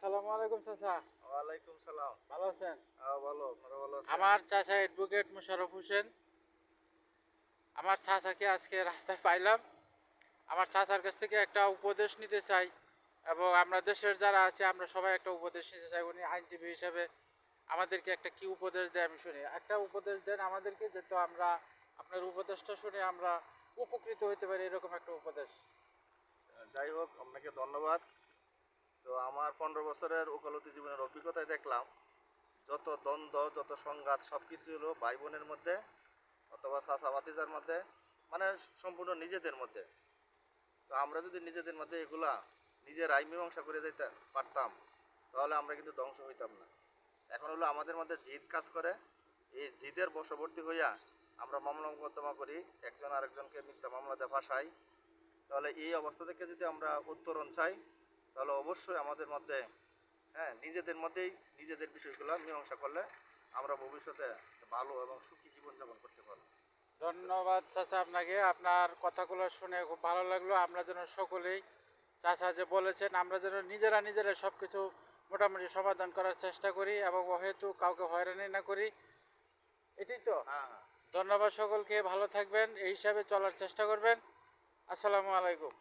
আসসালামু আলাইকুম চাচা। ওয়ালাইকুম সালাম। ভালো আছেন? ভালো, আপনারা ভালো আছেন? আমার চাচা অ্যাডভোকেট মোশাররফ হোসেন। আমার চাচাকে আজকে রাস্তায় পাইলাম। আমার চাচার কাছ থেকে একটা উপদেশ নিতে চাই এবং আমরা দেশের যারা আছে আমরা সবাই একটা উপদেশ নিতে চাই। উনি আইনজীবী হিসাবে আমাদেরকে একটা কি উপদেশ দেয় আমি শুনি। একটা উপদেশ দেন আমাদেরকে যাতে আমরা আপনার উপদেশটা শুনে আমরা উপকৃত হতে পারি, এরকম একটা উপদেশ। যাই হোক, আপনাকে ধন্যবাদ। তো আমার 15 বছরের ওকালতি জীবনের অভিজ্ঞতায় দেখলাম, যত দ্বন্দ্ব, যত সংঘাত সব কিছু হলো ভাই বোনের মধ্যে অথবা চাচা ভাতিজার মধ্যে, মানে সম্পূর্ণ নিজেদের মধ্যে। তো আমরা যদি নিজেদের মধ্যে এগুলা নিজেরাই মীমাংসা করে যেতে পারতাম, তাহলে আমরা কিন্তু ধ্বংস হইতাম না। এখন হলো আমাদের মধ্যে জিদ কাজ করে। এই জিদের বশবর্তী হইয়া আমরা মামলা মোকদ্দমা করি, একজন আরেকজনকে মিথ্যা মামলাতে ফাঁসাই। তাহলে এই অবস্থা থেকে যদি আমরা উত্তরণ চাই, তাহলে অবশ্যই আমাদের মধ্যে, নিজেদের মধ্যেই নিজেদের বিষয়গুলো মীমাংসা করলে আমরা ভবিষ্যতে ভালো এবং সুখী জীবনযাপন করতে পারবো। ধন্যবাদ চাচা আপনাকে। আপনার কথাগুলো শুনে খুব ভালো লাগলো। আমরা যেন সকলেই চাচা যে বলেছেন আমরা যেন নিজেরা নিজেরা সব কিছু মোটামুটি সমাধান করার চেষ্টা করি এবং অহেতু কাউকে হয়রানি না করি। এটাই তো। হ্যাঁ, হ্যাঁ। ধন্যবাদ সকলকে। ভালো থাকবেন, এই হিসাবে চলার চেষ্টা করবেন। আসসালামু আলাইকুম।